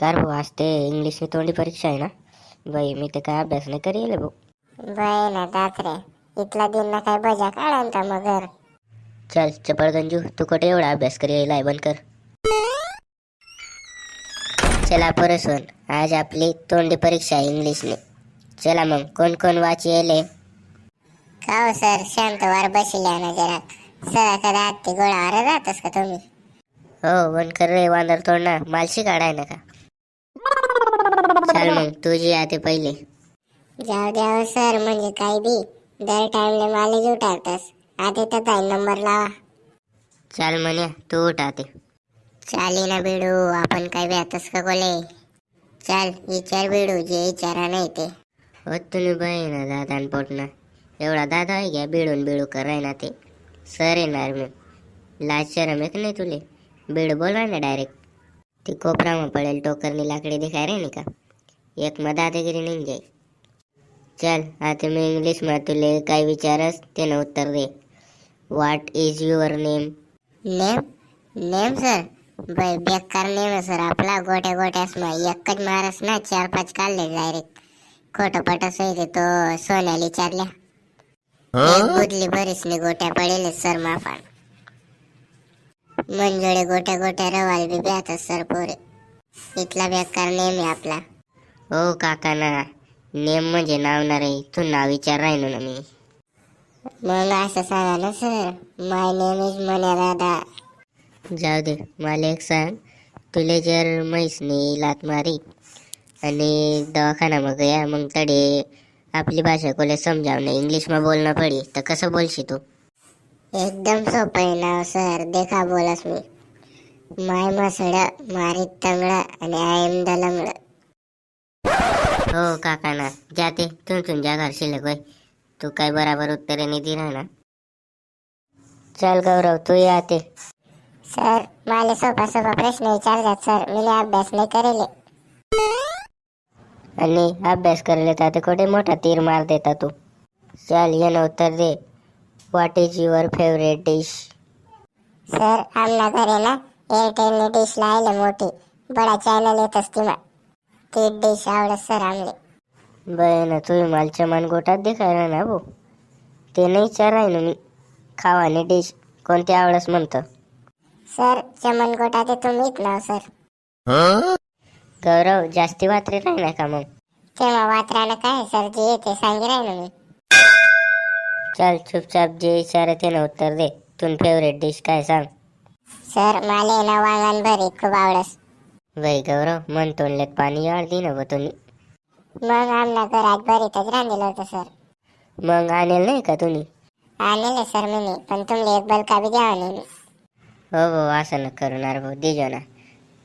Car भाऊ आज ते इंग्लिशची तोंडी परीक्षा आहे ना. बाई मी ते काय अभ्यास नाही करेल भाऊ. बाय ना दाखरे इथला दिन ना काय बजा काढांता मगर. चल चपळगंजू तू कुठे एवढा अभ्यास करेल बंद कर. चला परसन आज आपली तोंडी परीक्षा आहे इंग्लिशने. चला मग कोण कोण वाची येले. का हो सर शांत वार बसल्या ना जरा. सरा कदा आत्ती गोळावर राहतस का तुम्ही? हो बंद कर रे वांदर तोंडा मालशी काढाय ना का. चल मग तुझी आते पहिले. जाऊ द्या हो सर म्हणजे काय बी दर टाइमले मालेज उठारतस. आधी तर काय नंबर लावा. चल म्हणे तू उठ आते. चाली ना बेडू आपण काय बेतस का गोले. चल विचार बेडू जे विचारा नाही ते. हो तुम्ही बाई ना दादा पोटना एवढा दादा आहे घ्या बिडून बिडू कराय ना ते. सर येणार मी लाज शरम एक नाही तुले. बीड बोलवाय ना डायरेक्ट. ती कोपराમાં પડેલ टोकरनी लाकडी दिखाय रे नहीं का. एक में दादागिरी नहीं जाई. चल आता मैं इंग्लिश में तुले काय विचारस तेने उत्तर दे. What is your name. Name name sir बाई बेकार नेम आहे सर आपला. गोट्या गोट्यास मग एकच मारस ना 4-5 काढले डायरेक्ट. खोटं पटस होते तो सोन्याला विचारल्या. एक बुदली बरीसनी गोट्या पडेल सर माफा. मंजोडे गोट्या गोट्या रवाल बी बेहतर सर पोरे. इथला बेकार नेम आहे आपला. हो काका ना नेम म्हणजे नाव ना रे. तू नाव विचार राहिलो ना मी. मग असं सांगा ना sir. My name is Manya दादा. जाऊ दे मला एक सांग. तुले जर म्हैसनी लात मारी आणि दवाखाना मग गया मग तडे आपली भाषा कोले समजावणे इंग्लिश में बोलना पड़ी तर कसं बोलशी तू. एकदम सोपं आहे नाव सर. देखा बोलस मी. माय मसड मारी तंगड आणि आय एम द लंगड. हो काका ना जाते तुम जा घर शिल्लक होय. तू काय बराबर उत्तरे नाही दिना ना. चल गौरव तू ये आते. सर मला सोपा सोपा प्रश्न विचारतात सर. मी अभ्यास नाही करेले. आणि अभ्यास करायला तर आता कुठे मोठा तीर मार देता तू. चल ये ना उत्तर दे. What is your favourite dish. Sir आमना घरे ना एअरटेलने डिश लायले मोठी. बडा चॅनल येत असती मग ती डिश आवडत सर आमले. बन तुम्ही मला चमन गोटात दिखायला ना भाऊ. ते नाही विचाराय ना मी. खावाने डिश कोणती आवडस म्हणतं. सर चमन गोटा ते तुम्हीच नाव सर. गौरव जास्ती वात्री राहिना का मग. तेव्हा वात्रानं काय सर जे येते सांगे राहिलो मी. चल चुपचाप जे विचारे ते ना उत्तर दे. तुन फेवरेट डिश काय सांग. सर माले ना वांगण भरीत खूप आवडस. वय गौरव मन तोंडल्यात पाणी आळ दी ना तुम्ही. मग आमना घरात भरीतच रांधलेलं होतं सर. मग आणेल नाही का तुम्ही. आणले सर मी पण तुमले एक बलका बी द्यावा नाही मी. हो भाऊ असं न करणार भाऊ दिजो ना.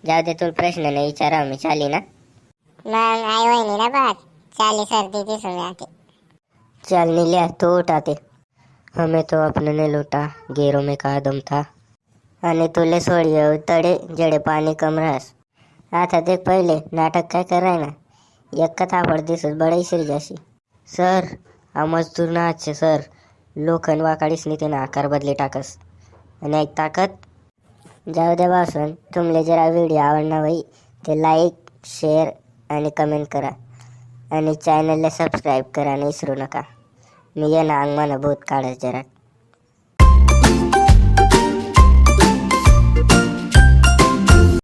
जाऊ दे तुला प्रश्न नाही विचारा मी चाली ना. मग आई वहिनी ना बात चाली सर्दी दिसून आते. चल नीलिया तो उठाते. हमें तो अपने ने लूटा गेरों में का दम था. आणि तुले सोडियो तडे जडे पाणी कम रास. आता देख पहिले नाटक काय कराय ना. एक कथा पड दिसत बडाई जाशी. सर हा मजदूर ना आजचे सर. लोखंड वाकाडीसनी त्यानं आकार बदली टाकस. आणि एक ताकद. जाऊ दे वासन तुमले जरा व्हिडिओ आवडना भाई ते लाईक शेअर आणि कमेंट करा. आणि चॅनलला सबस्क्राईब करा आणि विसरू नका. मी ये ना अंग मला भूत काढत जरा.